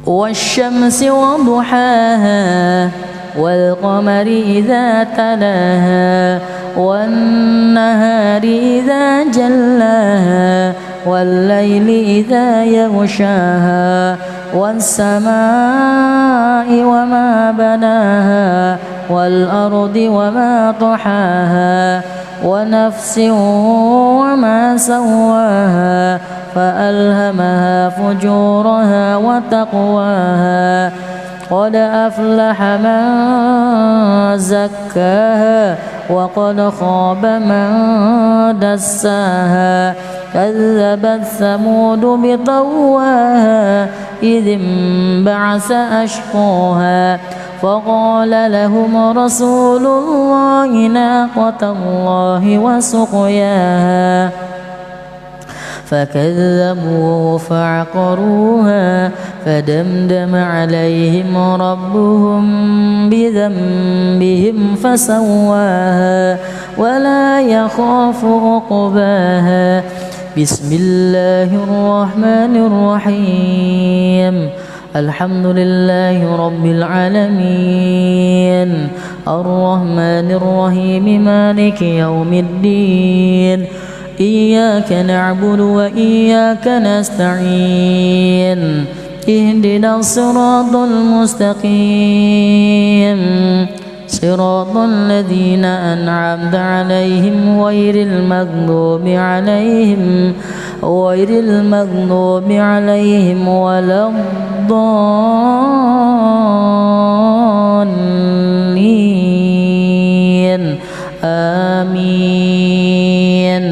والشمس وضحاها والقمر إذا تلاها والنهار إذا جلاها والليل إذا يغشاها والسماء وما بناها والأرض وما طحاها ونفس وما سواها فألهمها فجورها وتقواها قد أفلح من زكاها وقد خاب من دساها كذبت ثمود بطغواها إذ انبعث أشقاها فقال لهم رسول الله ناقة الله وسقياها فكذبوه فعقروها فدمدم عليهم ربهم بذنبهم فسواها ولا يخاف عقباها. بسم الله الرحمن الرحيم. الحمد لله رب العالمين الرحمن الرحيم مالك يوم الدين إياك نعبد وإياك نستعين اهدنا الصراط المستقيم صراط الذين أنعمت عليهم غير المغضوب عليهم ولا الضالين آمين.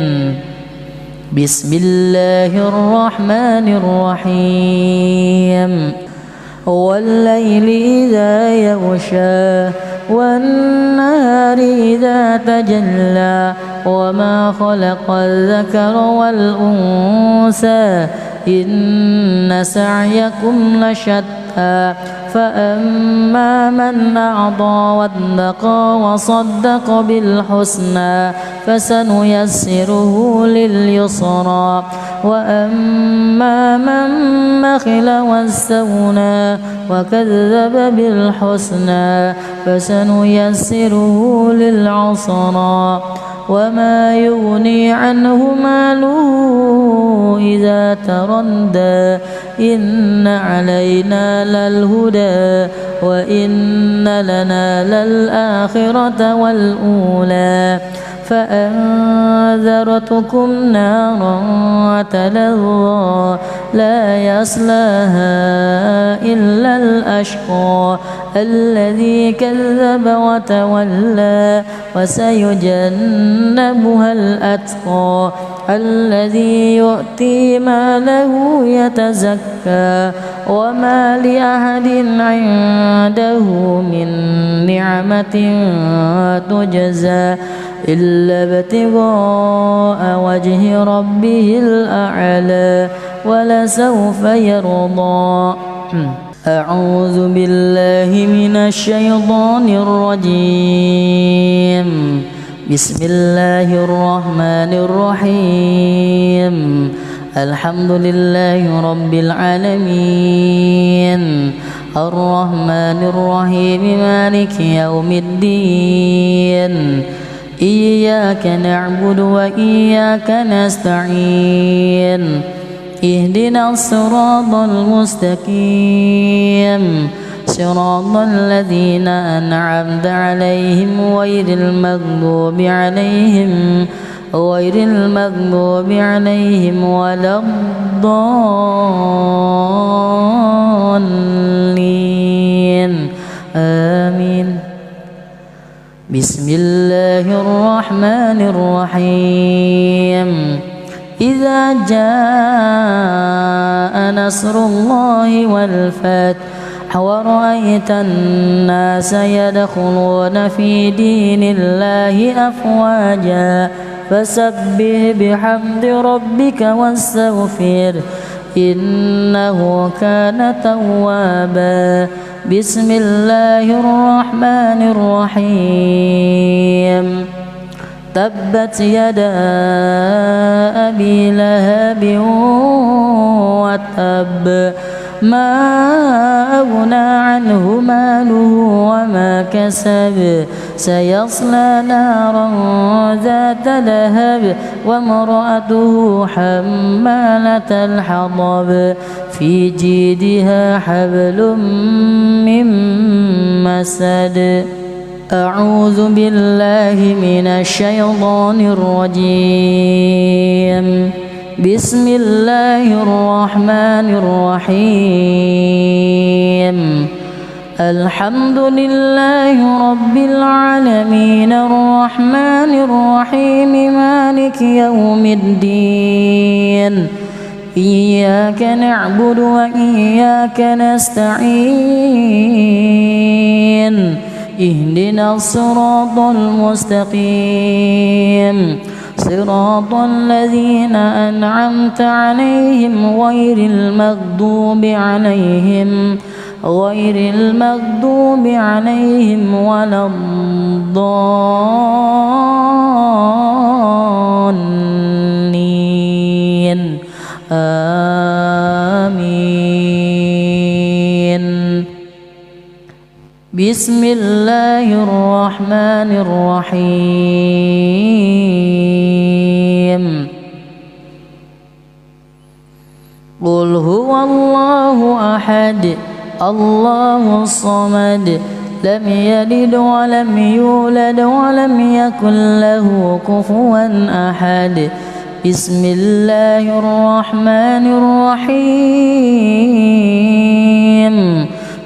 بسم الله الرحمن الرحيم. والليل إذا يغشى والنهار إذا تجلى وما خلق الذكر والأنثى إن سعيكم لشتى فأما من أعطى واتقى وصدق بالحسنى فسنيسره لليسرى وأما من بخل واستغنى وكذب بالحسنى فسنيسره للعسرى وما يغني عنه ماله إذا تردى إن علينا للهدى وإن لنا للآخرة والأولى فأنذرتكم نارا تلظى لا يصلاها إلا الأشقى الذي كذب وتولى وسيجنبها الأتقى الذي يؤتي ماله يتزكى وما لأحد عنده من نعمة تجزى إلا ابتغاء وجه ربه الأعلى ولسوف يرضى. أعوذ بالله من الشيطان الرجيم. بسم الله الرحمن الرحيم. الحمد لله رب العالمين الرحمن الرحيم مالك يوم الدين إياك نعبد وإياك نستعين اهدنا الصراط المستقيم صراط الذين أنعمت عليهم غير المغضوب عليهم ولا الضالين آمين. بسم الله الرحمن الرحيم. إذا جاء نصر الله والفتح ورأيت الناس يدخلون في دين الله أفواجا فسبح بحمد ربك واستغفر إنه كان توابا. بسم الله الرحمن الرحيم. تبت يدا أبي لهب وتب ما أغنى عنه ماله وما كسب سيصلى نارا ذات لهب وامرأته حمالة الحطب في جيدها حبل من مسد. أعوذ بالله من الشيطان الرجيم. بسم الله الرحمن الرحيم. الحمد لله رب العالمين الرحمن الرحيم مالك يوم الدين إياك نعبد وإياك نستعين اهدنا الصراط المستقيم صراط الذين أنعمت عليهم غير المغضوب عليهم ولا الضالين آمين. بسم الله الرحمن الرحيم. قل هو الله أحد الله الصمد لم يلد ولم يولد ولم يكن له كفوا أحد. بسم الله الرحمن الرحيم.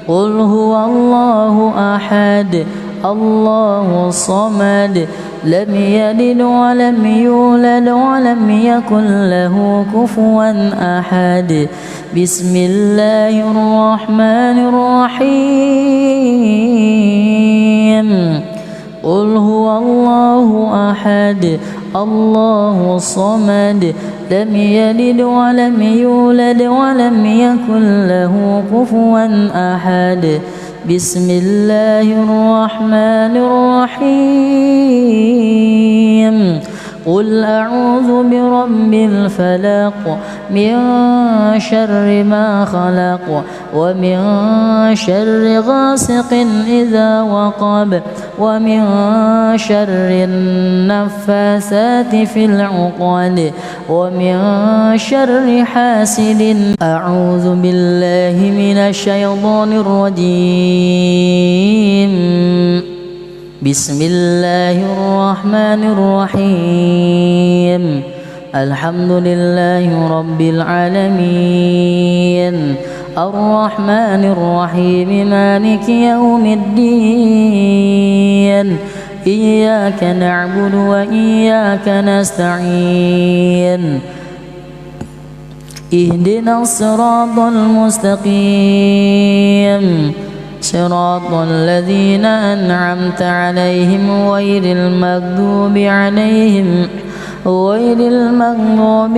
قل هو الله أحد الله الصمد لم يلد ولم يولد ولم يكن له كفوا أحد. بسم الله الرحمن الرحيم. قل هو الله أحد الله الصمد لم يلد ولم يولد ولم يكن له كفوا أحد. بسم الله الرحمن الرحيم. قل أعوذ برب الفلق من شر ما خلق ومن شر غاسق إذا وقب ومن شر النفاثات في العقد ومن شر حاسد. أعوذ بالله من الشيطان الرجيم. بسم الله الرحمن الرحيم. الحمد لله رب العالمين الرحمن الرحيم مالك يوم الدين إياك نعبد وإياك نستعين اهدنا الصراط المستقيم صراط الذين أنعمت عليهم غير المغضوب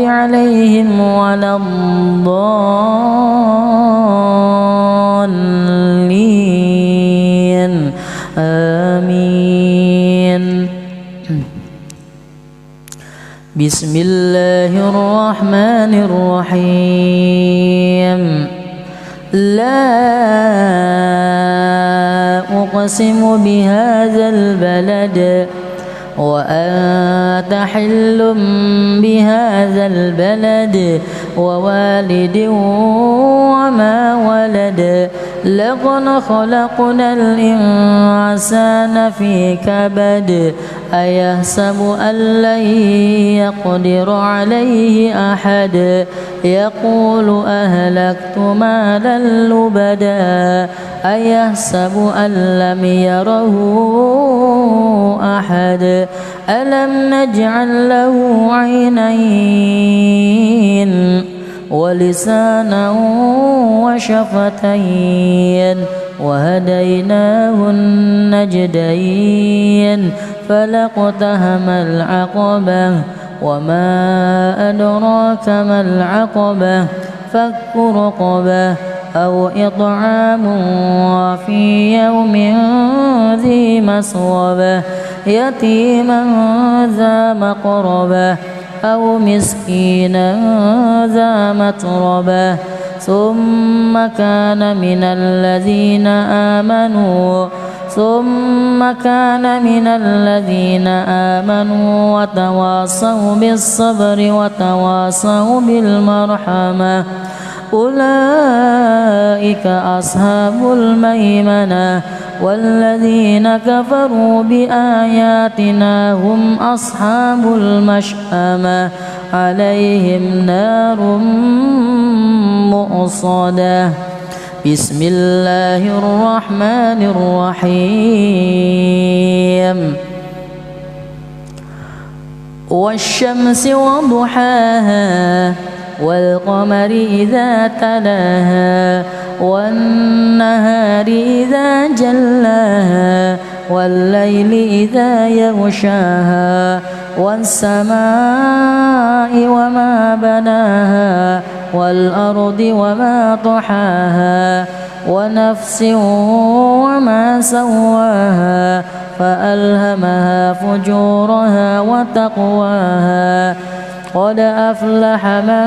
عليهم ولا الضالين آمين. بسم الله الرحمن الرحيم. لا أقسم بهذا البلد وأنت حل بهذا البلد ووالد وما ولد لقد خلقنا الإنسان في كبد أيحسب أن لن يقدر عليه أحد يقول أهلكت مالا لبدا أيحسب أن لم يره أحد ألم نجعل له عينين ولسانا وشفتين وهديناه النجدين فلاقتحم العقبة وما أدراك ما العقبة فك رقبة أو إطعام في يوم ذي مسغبة يتيما ذا مقربة أو مسكينا ذا متربة ثم كان من الذين آمنوا وتواصوا بالصبر وتواصوا بالمرحمة أولئك أصحاب الميمنة والذين كفروا بآياتنا هم أصحاب المشأمة عليهم نار مؤصدة. بسم الله الرحمن الرحيم والشمس وضحاها والقمر إذا تلاها والنهار إذا جلاها والليل إذا يغشاها والسماء وما بناها والأرض وما طحاها ونفس وما سواها فألهمها فجورها وتقواها قد أفلح من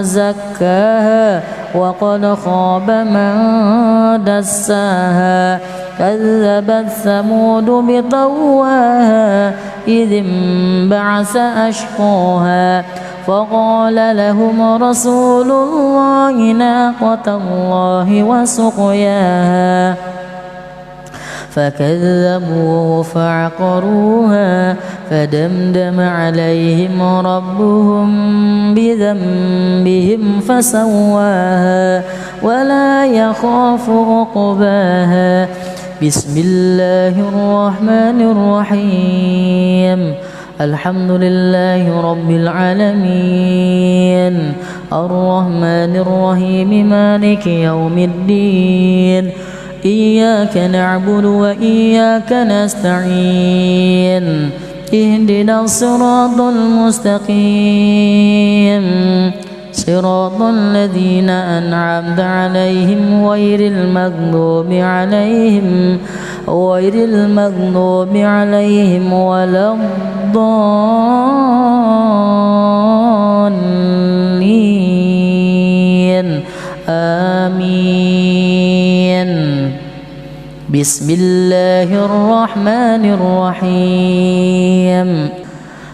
زكاها وقد خاب من دساها كذبت ثمود بطغواها إذ انبعث أشقاها فقال لهم رسول الله ناقة الله وسقياها فكذبوه فعقروها فدمدم عليهم ربهم بذنبهم فسواها ولا يخاف عقباها. بسم الله الرحمن الرحيم الحمد لله رب العالمين الرحمن الرحيم مالك يوم الدين إياك نعبد وإياك نستعين اهدنا الصراط المستقيم صراط الذين أنعمت عليهم غير المغضوب عليهم ولا الضالين آمين. بسم الله الرحمن الرحيم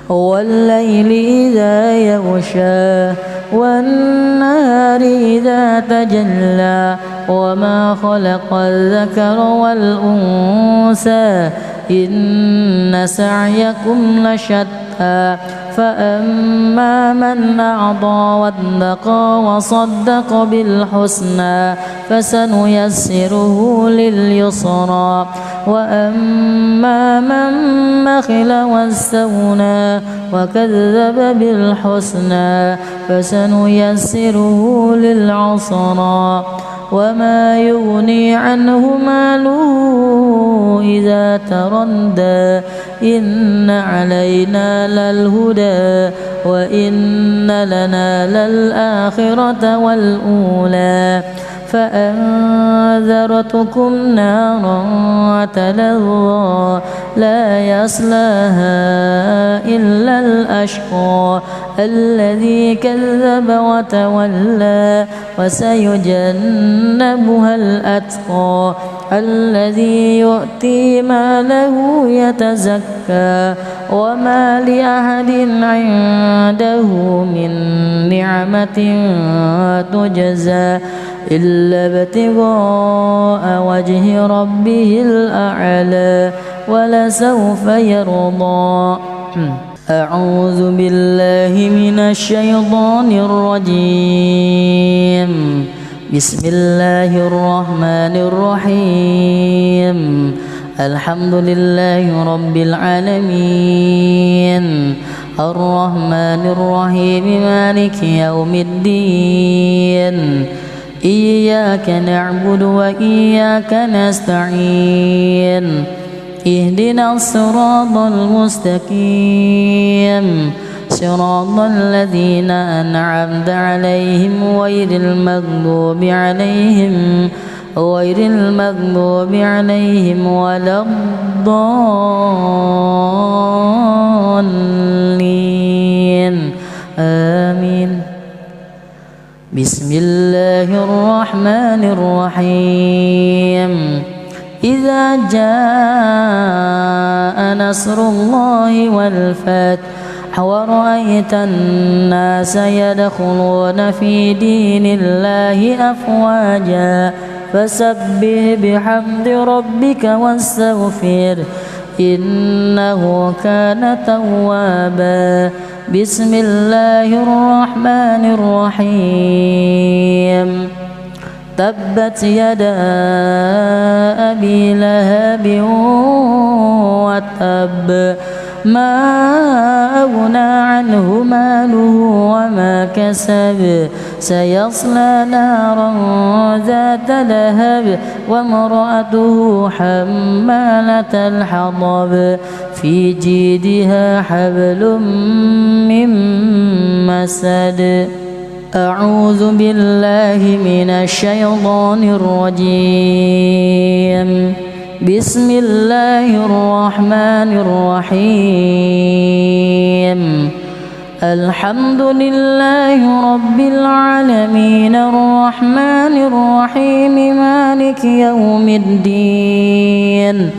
والليل إذا يغشى والنهار إذا تجلى وما خلق الذكر والأنثى إن سعيكم لشتى فأما من أعطى واتقى وصدق بالحسنى فسنيسره لليسرى وأما من بخل واستغنى وكذب بالحسنى فسنيسره للعسرى وما يغني عنه ماله إذا تردى إن علينا للهدى وإن لنا للآخرة والأولى فأنذرتكم نارا تلظى لا يصلاها إلا الأشقى الذي كذب وتولى وسيجنبها الأتقى الذي يؤتي ماله يتزكى وما لأحد عنده من نعمة تجزى إلا ابتغاء وجه ربه الأعلى ولسوف يرضى. أعوذ بالله من الشيطان الرجيم. بسم الله الرحمن الرحيم. الحمد لله رب العالمين الرحمن الرحيم مالك يوم الدين إياك نعبد وإياك نستعين اهدنا الصراط المستقيم صراط الذين أنعمت عليهم غير المغضوب عليهم ولا الضالين آمين. بسم الله الرحمن الرحيم إذا جاء نصر الله والفتح ورأيت الناس يدخلون في دين الله أفواجا فسبح بحمد ربك واستغفر إنه كان توابا بسم الله الرحمن الرحيم تبت يدا أبي لهب وتب ما أغنى عنه ماله وما كسب سيصلى نارا ذات لهب وامرأته حمالة الحطب في جيدها حبل من مسد أعوذ بالله من الشيطان الرجيم بسم الله الرحمن الرحيم الحمد لله رب العالمين الرحمن الرحيم مالك يوم الدين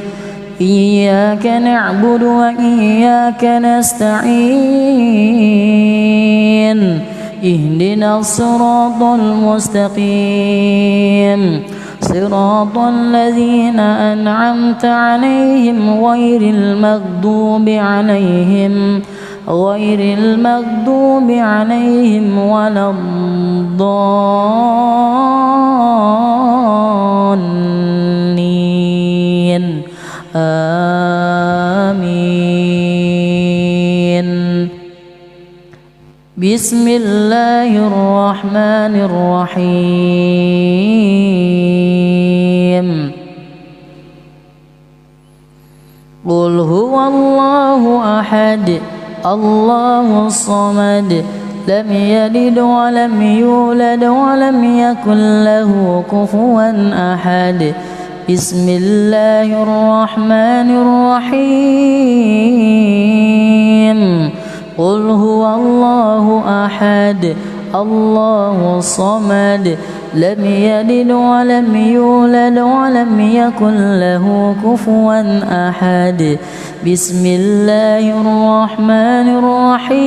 إياك نعبد وإياك نستعين اهدنا الصراط المستقيم صراط الذين أنعمت عليهم غير المغضوب عليهم ولا الضالين آمين بسم الله الرحمن الرحيم قل هو الله أحد الله الصمد لم يلد ولم يولد ولم يكن له كفوا أحد بسم الله الرحمن الرحيم قل هو الله أحد الله الصمد لم يلد ولم يولد ولم يكن له كفوا أحد بسم الله الرحمن الرحيم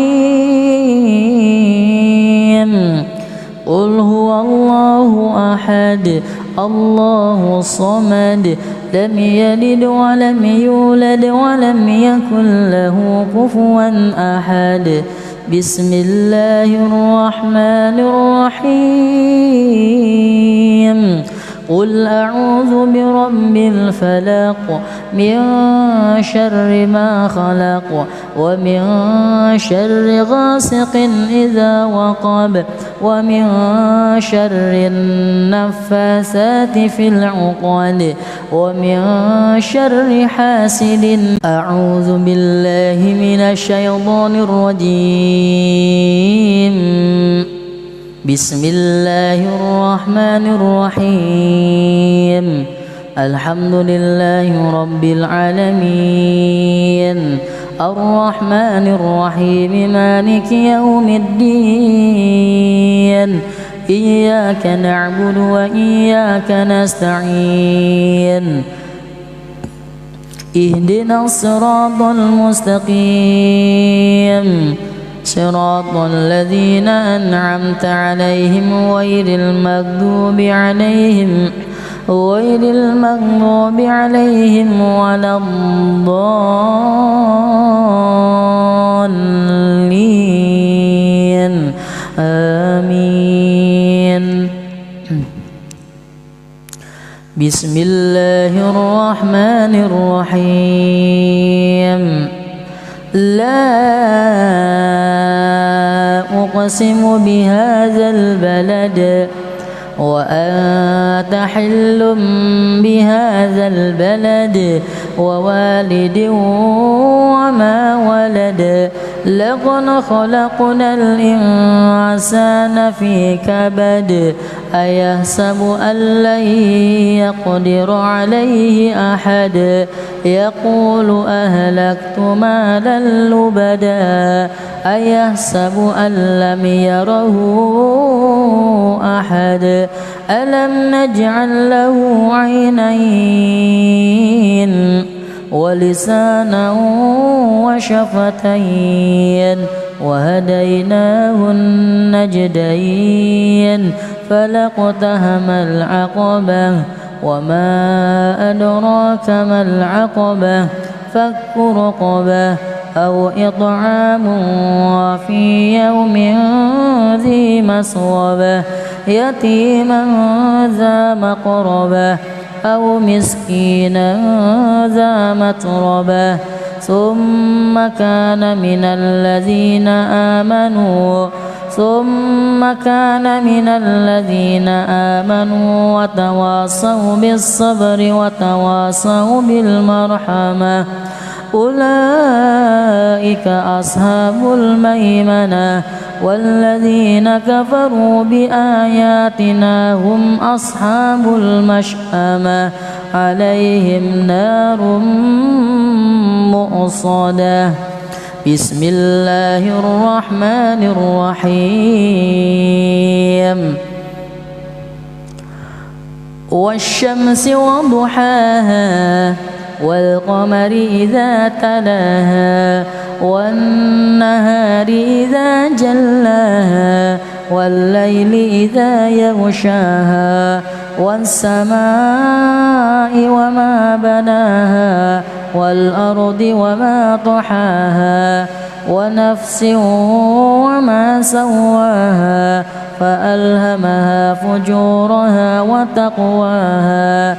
قل هو الله أحد الله الصمد لم يلد ولم يولد ولم يكن له كفوا أحد بسم الله الرحمن الرحيم قل أعوذ برب الفلق من شر ما خلق ومن شر غاسق إذا وقب ومن شر النفاثات في العقد ومن شر حاسد أعوذ بالله من الشيطان الرجيم بسم الله الرحمن الرحيم الحمد لله رب العالمين الرحمن الرحيم مالك يوم الدين إياك نعبد وإياك نستعين اهدنا الصراط المستقيم صراط الذين أنعمت عليهم غير المغضوب عليهم ولا الضالين آمين بسم الله الرحمن الرحيم لا أقسم بهذا البلد وأنت حل بهذا البلد ووالد وما ولد لقد خلقنا الإنسان في كبد أيحسب أن لن يقدر عليه أحد يقول أهلكت مالا لبدا أيحسب أن لم يره أحد ألم نجعل له عينين ولسانا وشفتين وهديناه النجدين فلاقتحم العقبة وما أدراك ما العقبة فك رقبة أو إطعام في يوم ذي مسغبة يتيما ذا مقربة أو مسكينا ذا متربة ثم كان من الذين آمنوا وتواصوا بالصبر وتواصوا بالمرحمة أولئك أصحاب الميمنة والذين كفروا بآياتنا هم أصحاب المشأمة عليهم نار مؤصدة بسم الله الرحمن الرحيم والشمس وضحاها والقمر إذا تلاها والنهار إذا جلاها والليل إذا يغشاها والسماء وما بناها والأرض وما طحاها ونفس وما سواها فألهمها فجورها وتقواها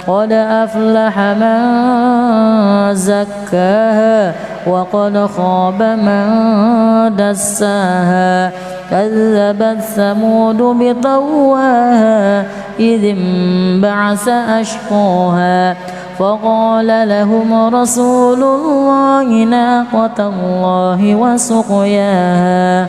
قد أفلح من زكاها وقد خاب من دساها كذبت ثمود بطغواها إذ انبعث أشقاها فقال لهم رسول الله ناقة الله وسقياها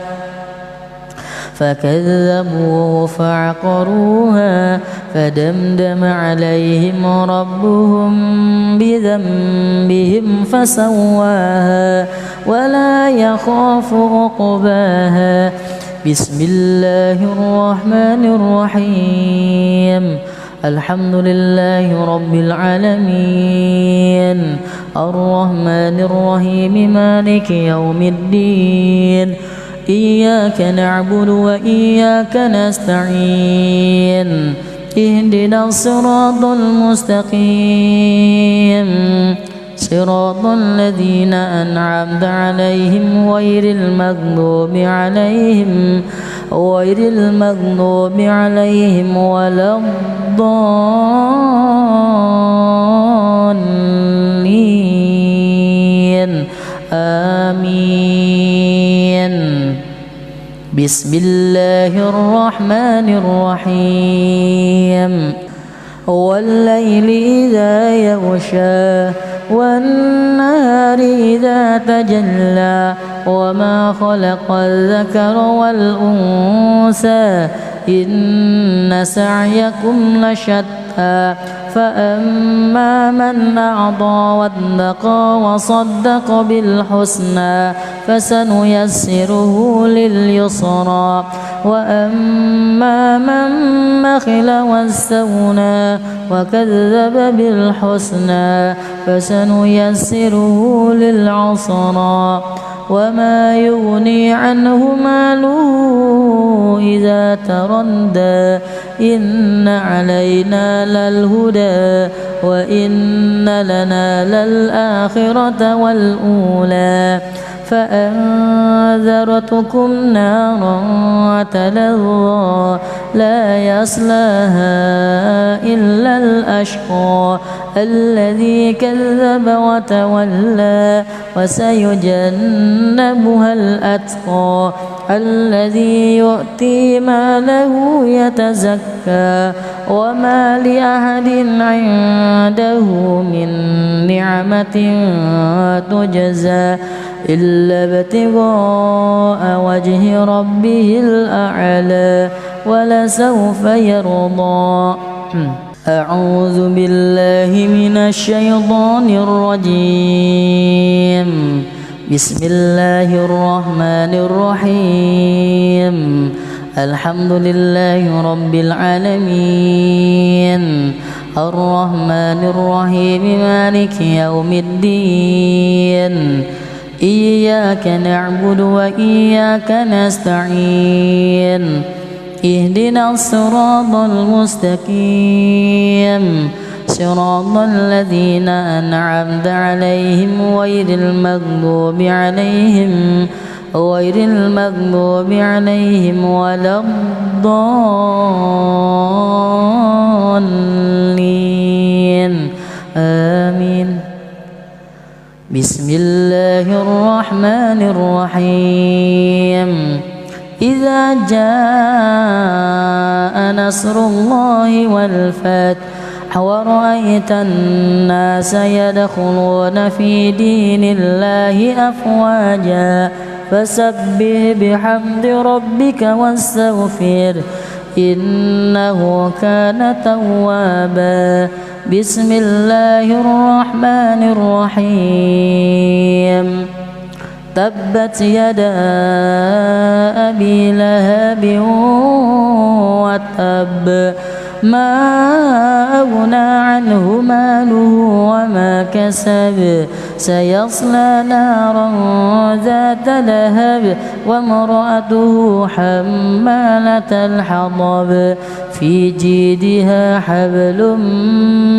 فكذبوه فعقروها فدمدم عليهم ربهم بذنبهم فسواها ولا يخاف عقباها بسم الله الرحمن الرحيم الحمد لله رب العالمين الرحمن الرحيم مالك يوم الدين إياك نعبد وإياك نستعين اهدنا الصراط المستقيم صراط الذين أنعمت عليهم غير المغضوب عليهم ولا الضالين آمين بسم الله الرحمن الرحيم والليل إذا يغشى والنهار إذا تجلى وما خلق الذكر والأنثى إن سعيكم لشتى فأما من أعطى واتقى وصدق بالحسنى فسنيسره لليسرى وأما من بخل واستغنى وكذب بالحسنى فسنيسره للعسرى وما يغني عنه ماله إذا تردى إن علينا للهدى وإن لنا للآخرة والأولى فأنذرتكم نارا تلظى لا يصلاها إلا الأشقى الذي كذب وتولى وسيجنبها الأتقى الذي يؤتي ماله يتزكى وما لأحد عنده من نعمة تجزى إلا ابتغاء وجه ربه الأعلى ولسوف يرضى. أعوذ بالله من الشيطان الرجيم. بسم الله الرحمن الرحيم. الحمد لله رب العالمين الرحمن الرحيم مالك يوم الدين إياك نعبد وإياك نستعين اهدنا الصراط المستقيم صراط الذين أنعمت عليهم غير المغضوب عليهم ولا الضالين آمين. بسم الله الرحمن الرحيم. إذا جاء نصر الله والفتح ورأيت الناس يدخلون في دين الله أفواجا فسبح بحمد ربك واستغفر إنه كان توابا. بسم الله الرحمن الرحيم. تبت يدا أبي لهب وتب ما أغنى عنه ماله وما كسب سيصلى نارا ذات لهب وامرأته حمالة الحطب في جيدها حبل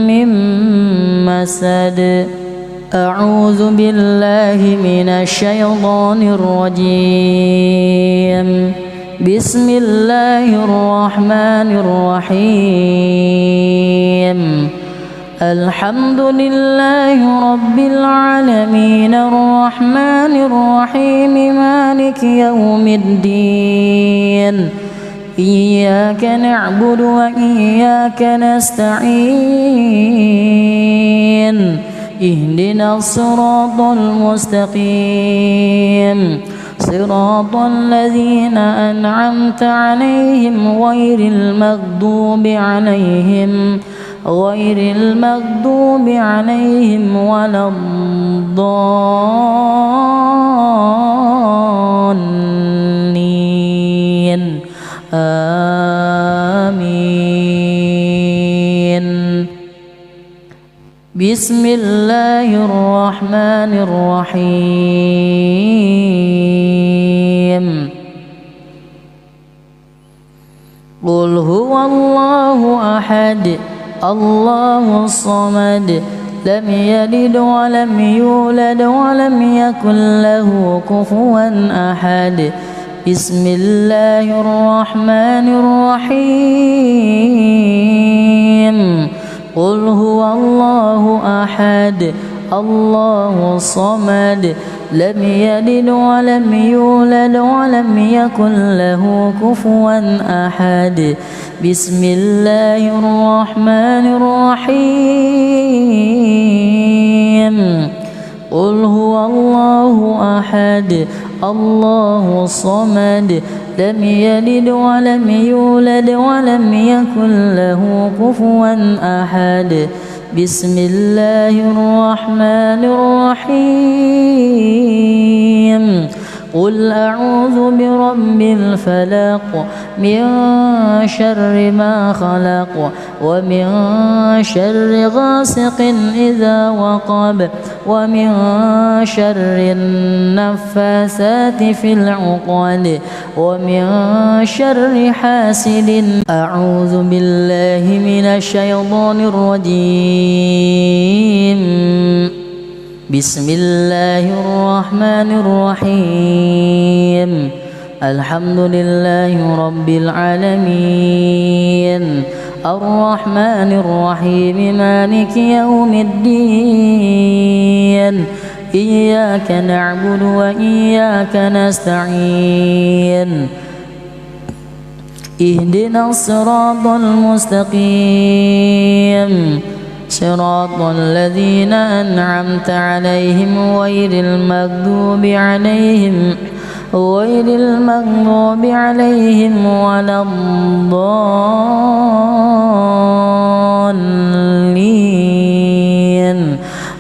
من مسد. أعوذ بالله من الشيطان الرجيم. بسم الله الرحمن الرحيم. الحمد لله رب العالمين الرحمن الرحيم مالك يوم الدين إياك نعبد وإياك نستعين اهدنا الصراط المستقيم صراط الذين أنعمت عليهم غير المغضوب عليهم ولا الضالين آمين. بسم الله الرحمن الرحيم. قل هو الله أحد الله الصمد لم يلد ولم يولد ولم يكن له كفوا أحد. بسم الله الرحمن الرحيم. قل هو الله أحد الله الصمد لم يلد ولم يولد ولم يكن له كفوا أحد. بسم الله الرحمن الرحيم. قل هو الله أحد الله الصمد لم يلد ولم يولد ولم يكن له كفوا أحد. بسم الله الرحمن الرحيم. قل أعوذ برب الفلق من شر ما خلق ومن شر غاسق إذا وقب ومن شر النفاثات في العقد ومن شر حاسد. أعوذ بالله من الشيطان الرجيم. بسم الله الرحمن الرحيم. الحمد لله رب العالمين الرحمن الرحيم مالك يوم الدين إياك نعبد وإياك نستعين اهدنا الصراط المستقيم صراط الذين أنعمت عليهم غير المغضوب عليهم ولا الضالين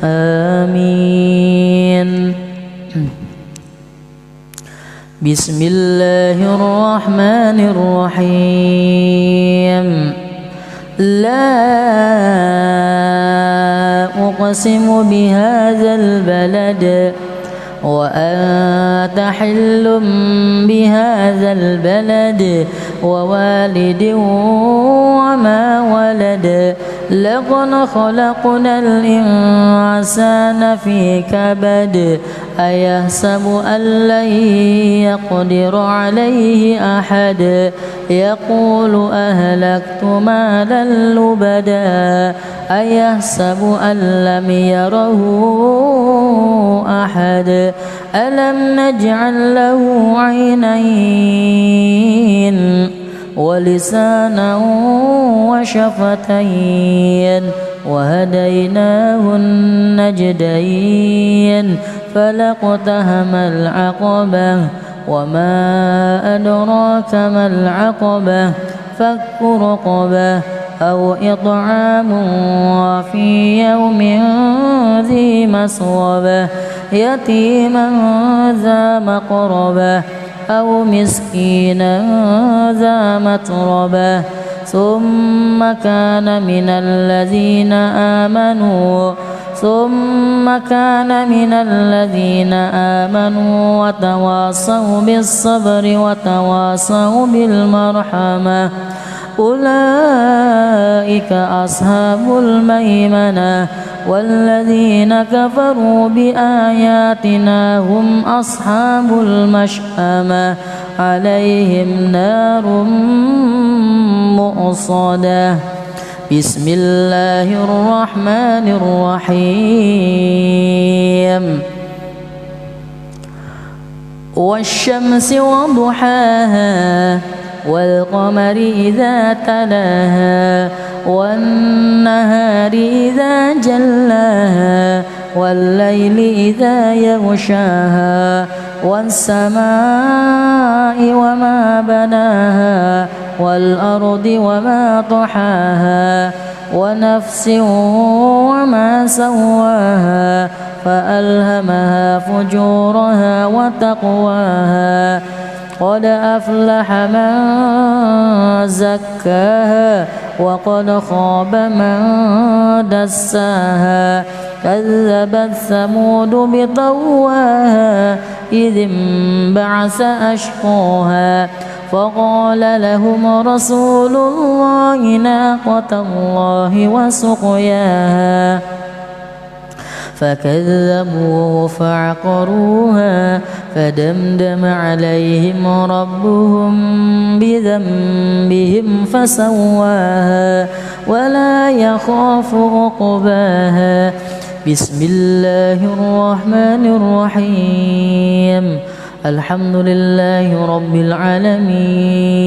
آمين. بسم الله الرحمن الرحيم. لا أقسم بهذا البلد وأنت حل بهذا البلد ووالد وما ولد لقد خلقنا الإنسان في كبد أيحسب أن لن يقدر عليه أحد يقول أهلكت مالا لبدا أيحسب أن لم يره أحد ألم نجعل له عينين ولسانا وشفتين وهديناه النجدين فلاقتحم العقبة وما أدراك ما العقبة فك رقبة أو إطعام في يوم ذي مسغبة يتيما ذا مقربة أو مسكينا ذا متربة ثم كان من الذين آمنوا وتواصوا بالصبر وتواصوا بالمرحمة أولئك أصحاب الميمنة والذين كفروا بآياتنا هم أصحاب المشأمة عليهم نار مؤصدة. بسم الله الرحمن الرحيم. والشمس وضحاها والقمر إذا تلاها والنهار إذا جلاها والليل إذا يغشاها والسماء وما بناها والأرض وما طحاها ونفس وما سواها فألهمها فجورها وتقواها قد أفلح من زكاها وقد خاب من دساها كذبت ثمود بطغواها إذ انبعث أشقاها فقال لهم رسول الله ناقة الله وسقياها فكذبوه فعقروها فدمدم عليهم ربهم بذنبهم فسواها ولا يخاف عقباها. بسم الله الرحمن الرحيم. الحمد لله رب العالمين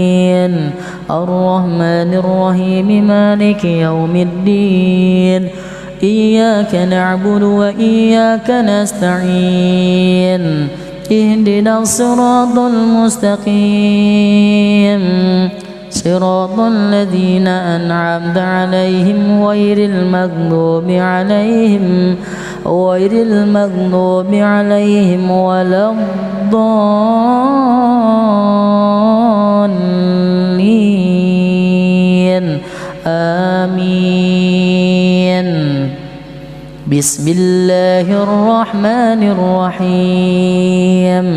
الرحمن الرحيم مالك يوم الدين إياك نعبد وإياك نستعين اهدنا الصراط المستقيم صراط الذين أنعمت عليهم غير المغضوب عليهم ولا الضالين آمين. بسم الله الرحمن الرحيم.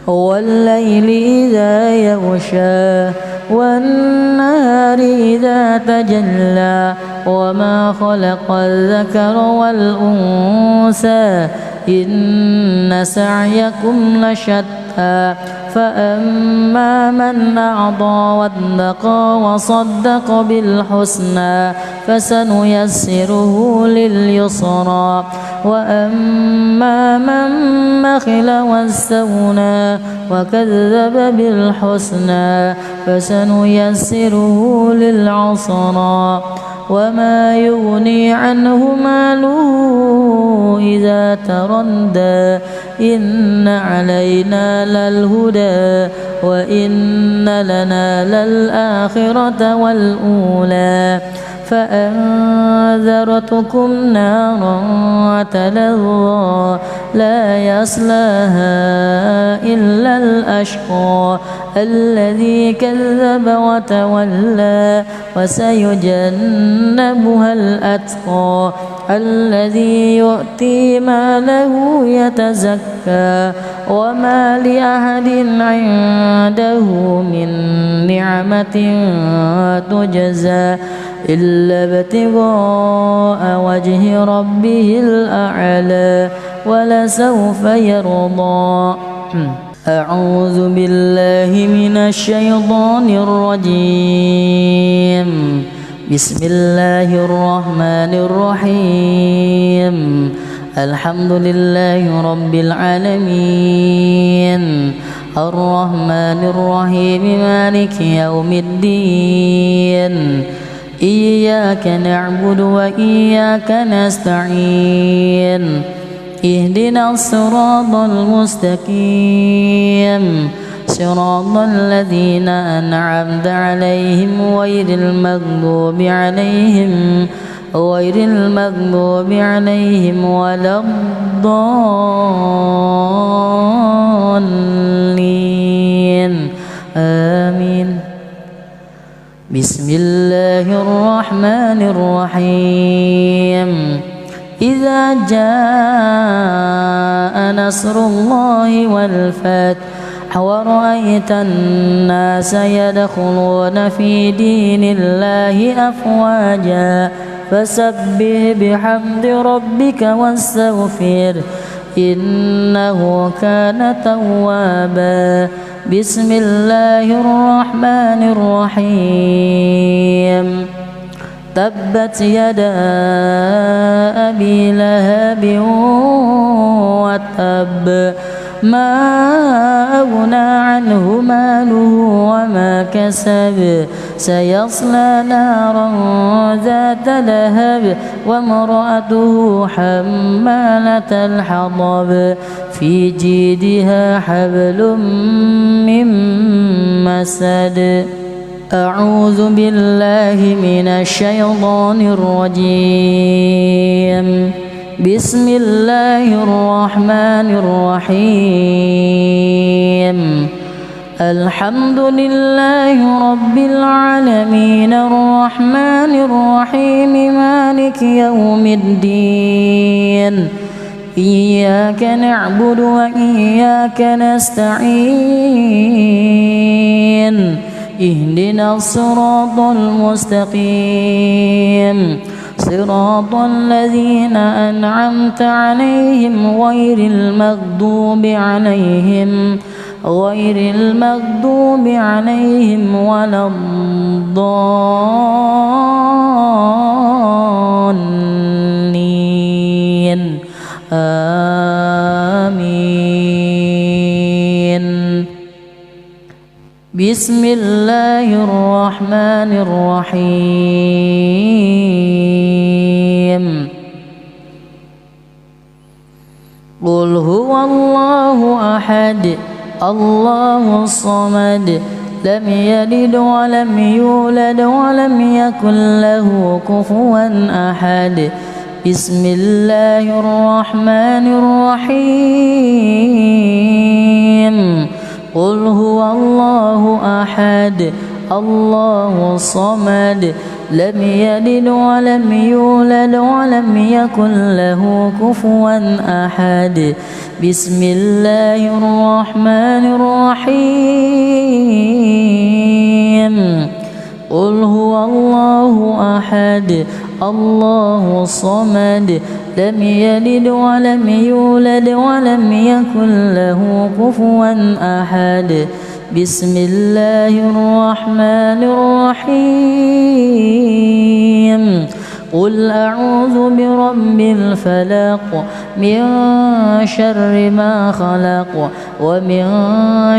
والليل إذا يغشى والنهار إذا تجلى وما خلق الذكر والأنثى إن سعيكم لشتى فأما من أعطى واتقى وصدق بالحسنى فسنيسره لليسرى وأما من بخل واستغنى وكذب بالحسنى فسنيسره للعسرى وما يغني عنه ماله إذا تردى إن علينا للهدى وإن لنا للآخرة والأولى فأنذرتكم نارا تلظى لا يصلاها إلا الأشقى الذي كذب وتولى وسيجنبها الأتقى الذي يؤتي ماله يتزكى وما لأحد عنده من نعمة تجزى إلا ابتغاء وجه ربه الأعلى ولسوف يرضى. أعوذ بالله من الشيطان الرجيم. بسم الله الرحمن الرحيم. الحمد لله رب العالمين الرحمن الرحيم مالك يوم الدين إياك نعبد وإياك نستعين اهدنا الصراط المستقيم صراط الذين أنعمت عليهم غير المغضوب عليهم ولا الضالين آمين. بسم الله الرحمن الرحيم. إذا جاء نصر الله والفتح ورأيت الناس يدخلون في دين الله أفواجا فسبح بحمد ربك واستغفر إنه كان توابا. بسم الله الرحمن الرحيم. تبت يدا أبي لهب وتب ما أغنى عنه ماله وما كسب سيصلى نارا ذات لهب وامرأته حمالة الحطب في جيدها حبل من مسد. أعوذ بالله من الشيطان الرجيم. بسم الله الرحمن الرحيم. الحمد لله رب العالمين الرحمن الرحيم مالك يوم الدين إياك نعبد وإياك نستعين اهدنا الصراط المستقيم صراط الذين أنعمت عليهم غير المغضوب عليهم ولا الضالين آمين. بسم الله الرحمن الرحيم. قل هو الله أحد الله الصمد لم يلد ولم يولد ولم يكن له كفوا أحد. بسم الله الرحمن الرحيم. قل هو الله أحد الله الصمد لم يلد ولم يولد ولم يكن له كفوا أحد. بسم الله الرحمن الرحيم. قل هو الله أحد الله الصمد لم يلد ولم يولد ولم يكن له كفوا أحد بسم الله الرحمن الرحيم قل أعوذ برب الفلق من شر ما خلق ومن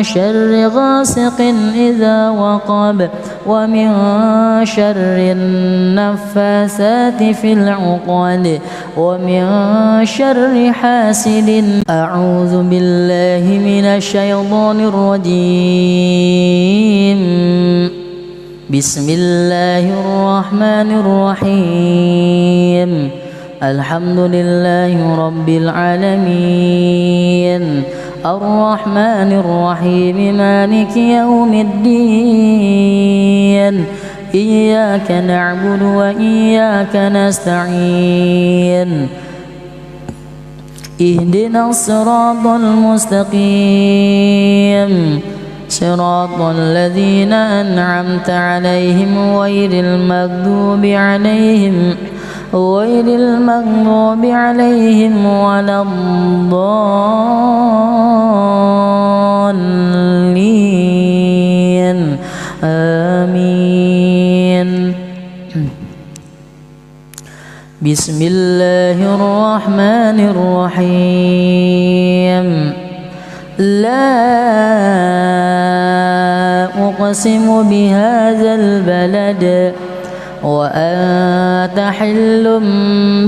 شر غاسق إذا وقب ومن شر النفاثات في العقد ومن شر حاسد أعوذ بالله من الشيطان الرجيم بسم الله الرحمن الرحيم الحمد لله رب العالمين الرحمن الرحيم مالك يوم الدين إياك نعبد وإياك نستعين اهدنا الصراط المستقيم صراط الذين أنعمت عليهم غير المغضوب عليهم ولا الضالين آمين بسم الله الرحمن الرحيم لا أقسم بهذا البلد وأنت حل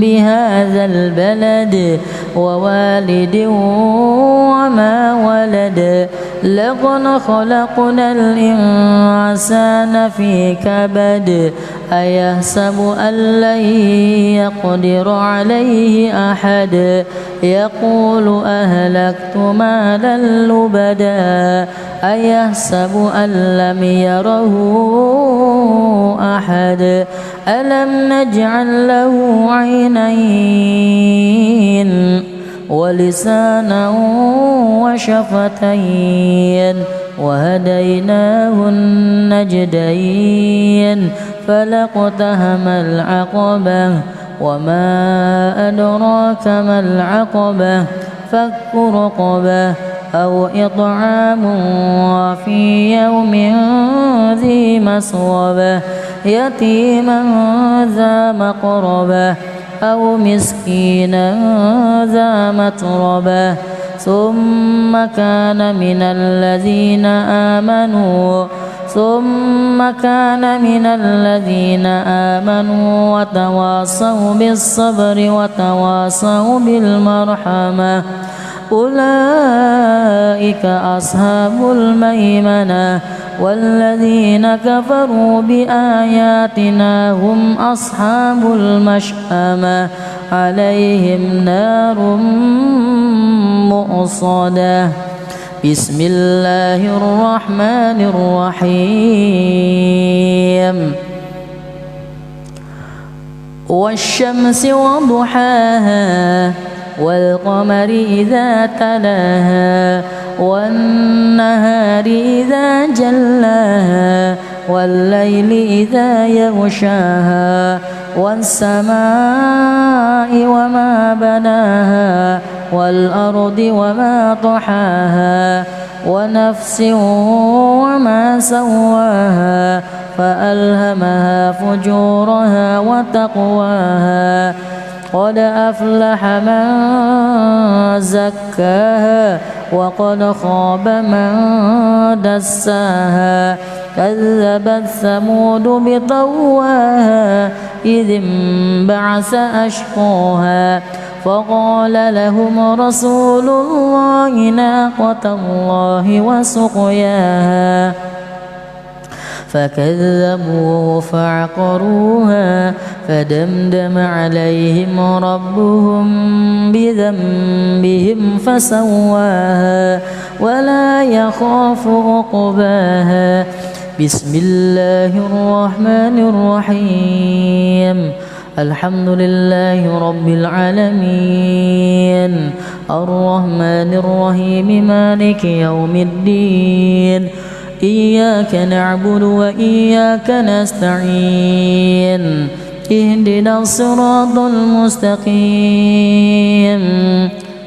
بهذا البلد ووالد وما ولد لقد خلقنا الإنسان في كبد أيحسب أن لن يقدر عليه أحد يقول أهلكت مالا لبدا أيحسب أن لم يره أحد ألم نجعل له عينين ولسانا وشفتين وهديناه النجدين فلاقتحم العقبة وما أدراك ما العقبة فك رقبة أو إطعام في يوم ذي مسغبة يتيما ذا مقربة أو مسكينا ذا متربة ثم كان من الذين آمنوا وتواصوا بالصبر وتواصوا بالمرحمة أولئك أصحاب الميمنة والذين كفروا بآياتنا هم أصحاب المشأمة عليهم نار مؤصدة بسم الله الرحمن الرحيم والشمس وضحاها والقمر إذا تلاها والنهار إذا جلاها والليل إذا يغشاها والسماء وما بناها والأرض وما طحاها ونفس وما سواها فألهمها فجورها وتقواها قد أفلح من زكاها وقد خاب من دساها كذبت ثمود بطغواها إذ انبعث أشقاها فقال لهم رسول الله ناقة الله وسقياها فكذبوه فعقروها فدمدم عليهم ربهم بذنبهم فسواها ولا يخاف عقباها بسم الله الرحمن الرحيم الحمد لله رب العالمين الرحمن الرحيم مالك يوم الدين إياك نعبد وإياك نستعين اهدنا الصراط المستقيم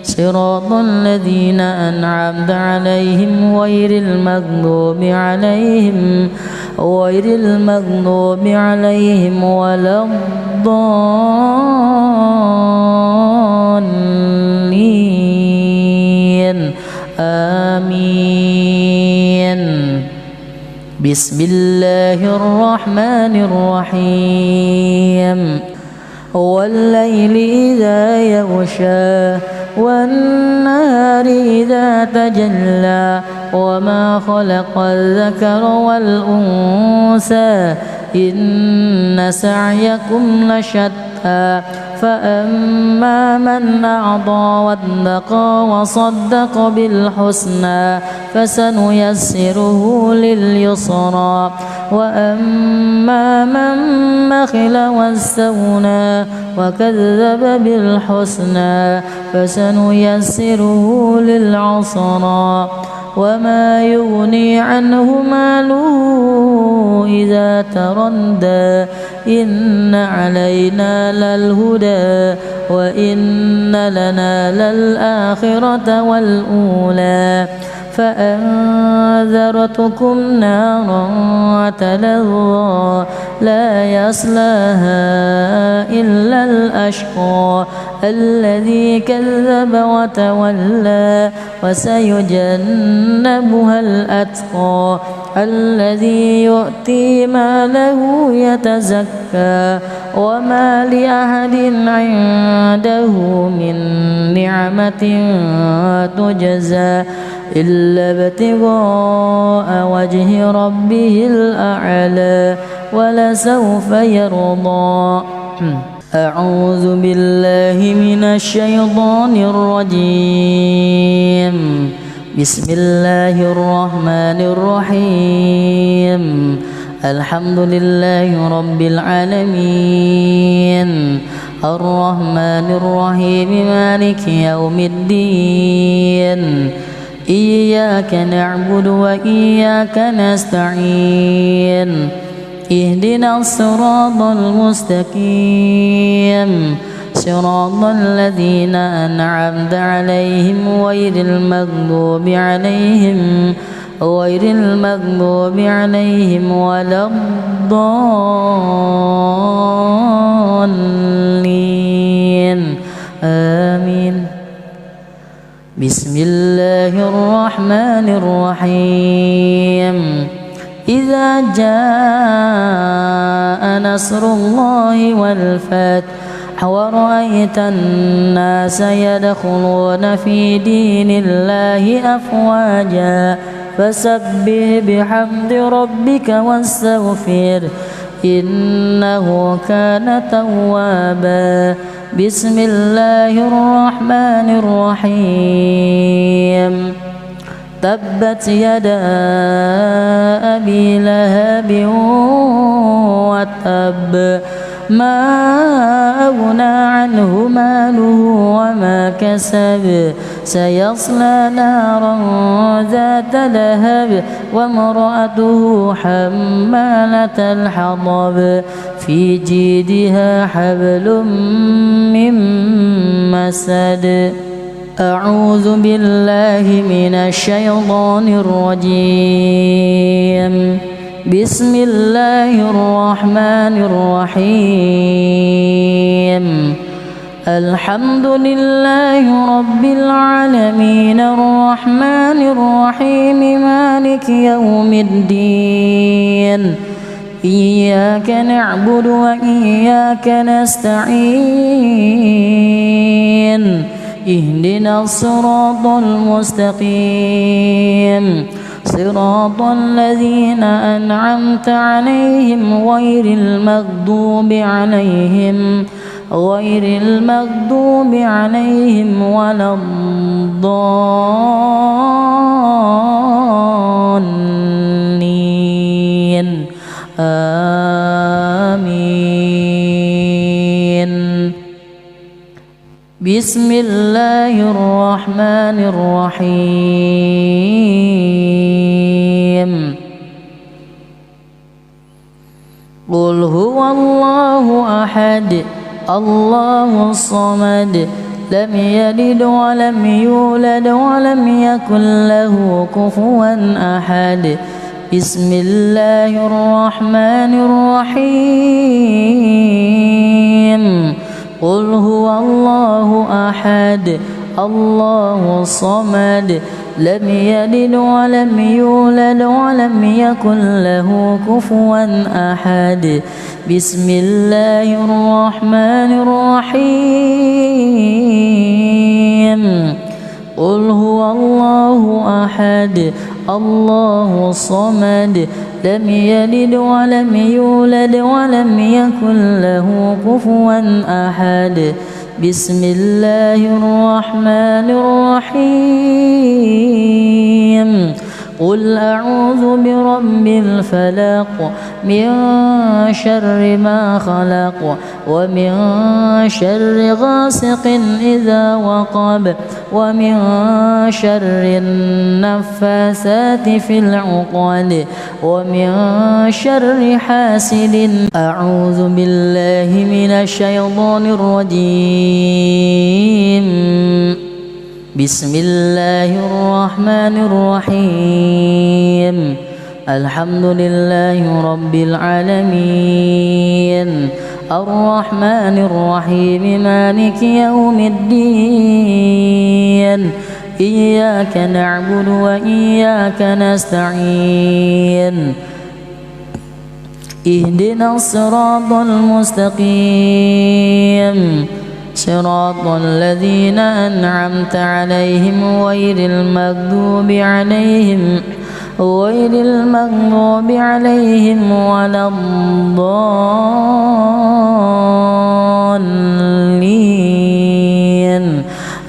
صراط الذين أنعمت عليهم غير المغضوب عليهم ولا الضالين آمين. بسم الله الرحمن الرحيم والليل إذا يغشى والنهار إذا تجلى وما خلق الذكر والأنثى إن سعيكم لشتى فأما من أعطى واتقى وصدق بالحسنى فسنيسره لليسرى وأما من بخل واستغنى وكذب بالحسنى فسنيسره للعسرى وما يغني عنه ماله إذا تردى إن علينا للهدى وإن لنا للآخرة والأولى فأنذرتكم نارا تلظى لا يصلاها إلا الأشقى الذي كذب وتولى وسيجنبها الأتقى الذي يؤتي ماله يتزكى وما لأحد عنده من نعمة تجزى إلا ابتغاء وجه ربه الأعلى ولسوف يرضى. أعوذ بالله من الشيطان الرجيم. بسم الله الرحمن الرحيم. الحمد لله رب العالمين الرحمن الرحيم مالك يوم الدين إياك نعبد وإياك نستعين اهدنا الصراط المستقيم صراط الذين أنعمت عليهم غير المغضوب عليهم ولا الضالين آمين. بسم الله الرحمن الرحيم. إذا جاء نصر الله والفتح ورأيت الناس يدخلون في دين الله أفواجا فسبح بحمد ربك واستغفر إنه كان توابا. بسم الله الرحمن الرحيم. تبت يدا أبي لهب وتب ما أغنى عنه ماله وما كسب سيصلى نارا ذات لهب وامرأته حمالة الحطب في جيدها حبل من مسد. أعوذ بالله من الشيطان الرجيم. بسم الله الرحمن الرحيم. الحمد لله رب العالمين الرحمن الرحيم مالك يوم الدين إياك نعبد وإياك نستعين اهدنا الصراط المستقيم صراط الذين أنعمت عليهم غير المغضوب عليهم ولا الضالين آمين. بسم الله الرحمن الرحيم. قل هو الله أحد الله الصمد لم يلد ولم يولد ولم يكن له كفوا أحد بسم الله الرحمن الرحيم قل هو الله أحد الله الصمد لم يلد ولم يولد ولم يكن له كفوا أحد بسم الله الرحمن الرحيم قل هو الله أحد الله الصمد لم يلد ولم يولد ولم يكن له كفوا أحد بسم الله الرحمن الرحيم قل أعوذ برب الفلق من شر ما خلق ومن شر غاسق إذا وقب ومن شر النفاثات في العقد ومن شر حاسد أعوذ بالله من الشيطان الرجيم بسم الله الرحمن الرحيم الحمد لله رب العالمين الرحمن الرحيم مالك يوم الدين إياك نعبد وإياك نستعين اهدنا الصراط المستقيم صراط الذين أنعمت عليهم غير المغضوب عليهم ولا الضالين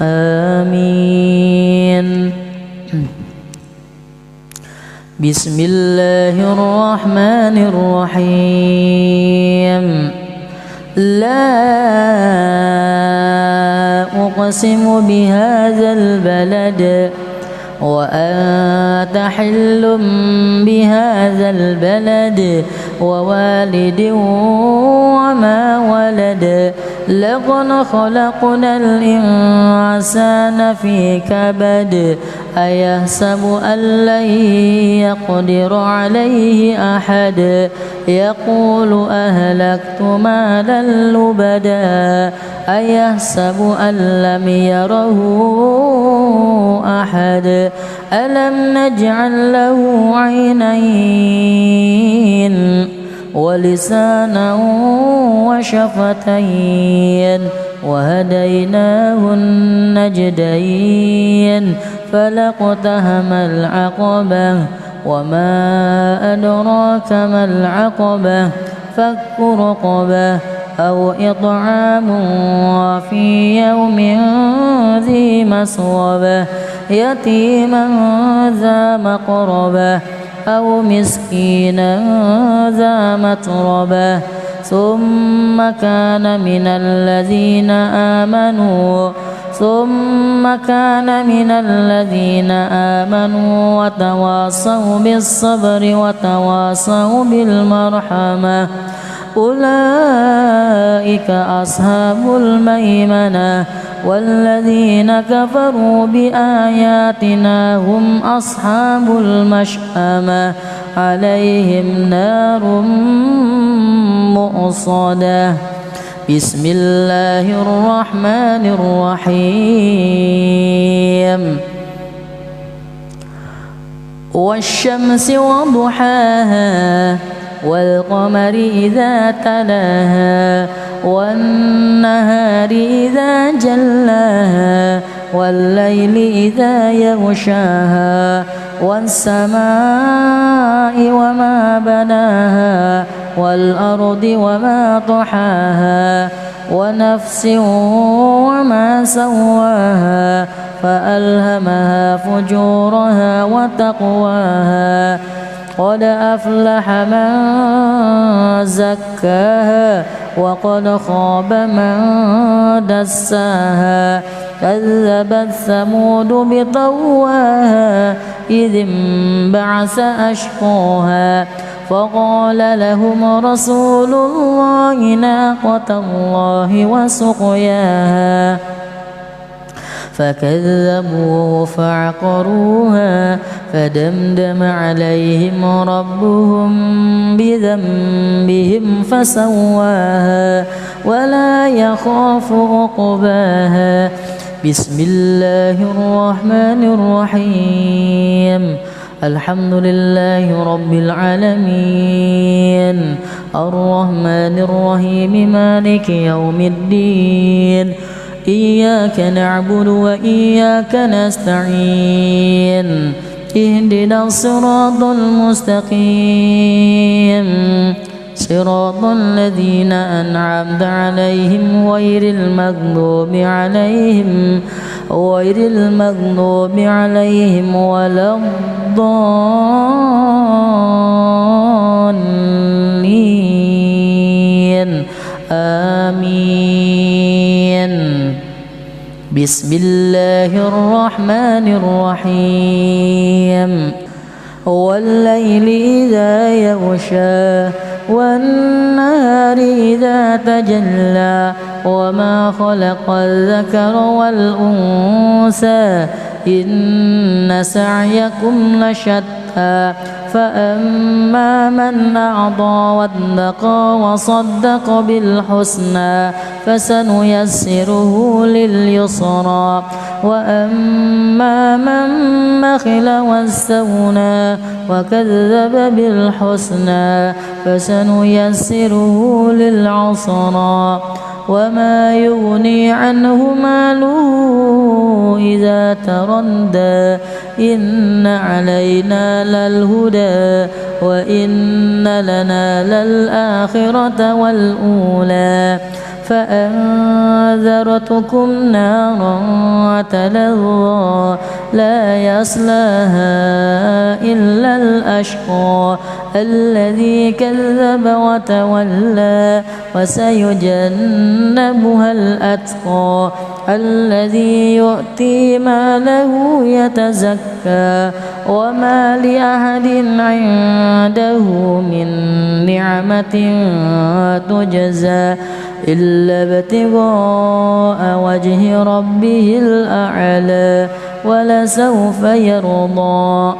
آمين بسم الله الرحمن الرحيم لا أقسم بهذا البلد وأنت حل بهذا البلد ووالد وما ولد لقد خلقنا الإنسان في كبد أيحسب أن لن يقدر عليه أحد يقول أهلكت مالا لبدا أيحسب أن لم يره أحد ألم نجعل له عينين ولسانا وشفتين وهديناه النجدين فلاقتحم العقبة وما أدراك ما العقبة فك رقبة أو إطعام في يوم ذي مسغبة يتيما ذا مقربة أو مسكينا ذا متربة ثم كان من الذين آمنوا وتواصوا بالصبر وتواصوا بالمرحمة أولئك أصحاب الميمنة والذين كفروا بآياتنا هم أصحاب المشأمة عليهم نار مؤصدة بسم الله الرحمن الرحيم والشمس وضحاها والقمر إذا تلاها والنهار إذا جلاها والليل إذا يغشاها والسماء وما بناها والأرض وما طحاها ونفس وما سواها فألهمها فجورها وتقواها قد أفلح من زكاها وقد خاب من دساها كذبت ثمود بطغواها إذ انبعث أشقاها فقال لهم رسول الله ناقة الله وسقياها فكذبوه فعقروها فدمدم عليهم ربهم بذنبهم فسواها ولا يخاف عقباها. بسم الله الرحمن الرحيم. الحمد لله رب العالمين الرحمن الرحيم مالك يوم الدين إياك نعبد وإياك نستعين اهدنا الصراط المستقيم صراط الذين أنعمت عليهم غير المغضوب عليهم ولا الضالين آمين. بسم الله الرحمن الرحيم. والليل إذا يغشى والنهار إذا تجلى وما خلق الذكر والأنثى إن سعيكم لشتى فأما من أعطى واتقى وصدق بالحسنى فسنيسره لليسرى وأما من بخل واستغنى وكذب بالحسنى فسنيسره للعسرى وما يغني عنه ماله إذا تردى إن علينا للهدى وإن لنا للآخرة والأولى فأنذرتكم نارا تلظى لا يصلاها إلا الأشقى الذي كذب وتولى وسيجنبها الأتقى الذي يؤتي ماله يتزكى وما لأحد عنده من نعمة تجزى إلا ابتغاء وجه ربه الأعلى ولسوف يرضى.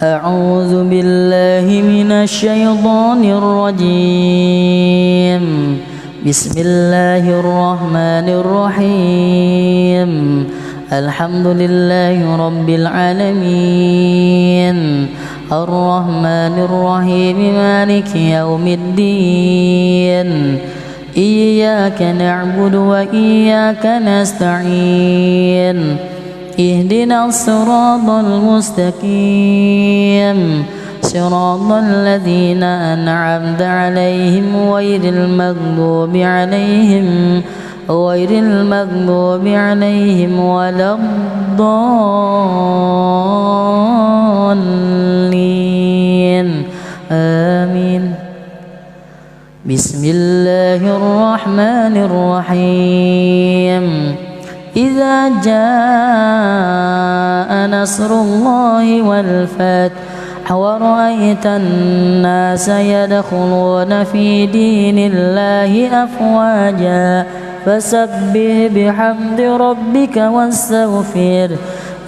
أعوذ بالله من الشيطان الرجيم. بسم الله الرحمن الرحيم. الحمد لله رب العالمين الرحمن الرحيم مالك يوم الدين إياك نعبد وإياك نستعين اهدنا الصراط المستقيم صراط الذين أنعمت عليهم غير المغضوب عليهم ولا الضالين آمين. بسم الله الرحمن الرحيم. إذا جاء نصر الله والفتح ورأيت الناس يدخلون في دين الله أفواجا فسبح بحمد ربك واستغفر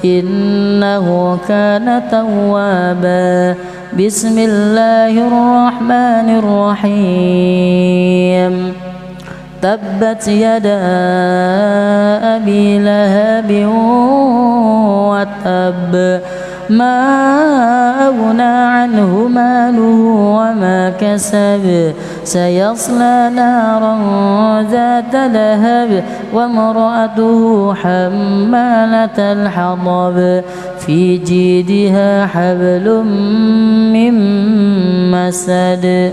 إنه كان توابا. بسم الله الرحمن الرحيم. تبت يدا أبي لهب وتب ما أغنى عنه ماله وما كسب سيصلى نارا ذات لهب وامرأته حمالة الحطب في جيدها حبل من مسد.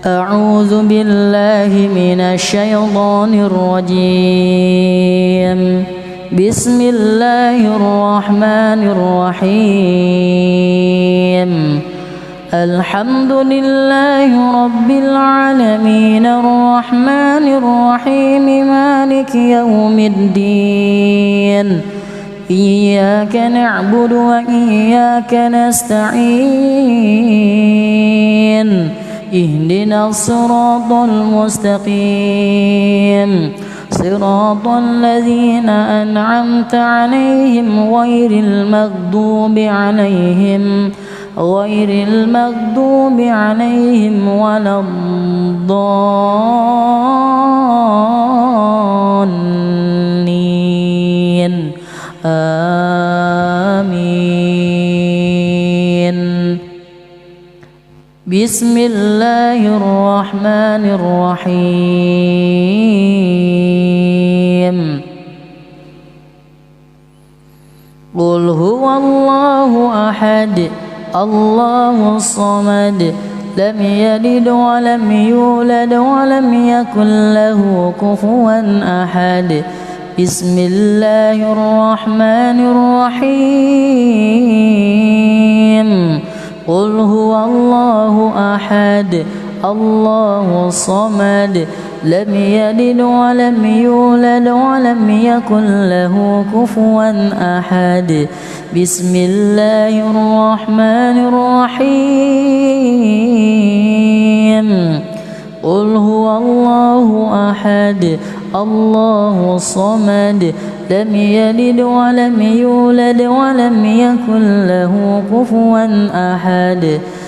أعوذ بالله من الشيطان الرجيم. بسم الله الرحمن الرحيم. الحمد لله رب العالمين الرحمن الرحيم مالك يوم الدين إياك نعبد وإياك نستعين اهدنا الصراط المستقيم صراط الذين أنعمت عليهم غير المغضوب عليهم ولا الضالين آمين. بسم الله الرحمن الرحيم قل هو الله أحد الله الصمد لم يلد ولم يولد ولم يكن له كفوا أحد. بسم الله الرحمن الرحيم قل هو الله أحد الله الصمد لم يلد ولم يولد ولم يكن له كفوا أحد. بسم الله الرحمن الرحيم قل هو الله أحد الله الصمد لم يلد ولم يولد ولم يكن له كفوا أحد.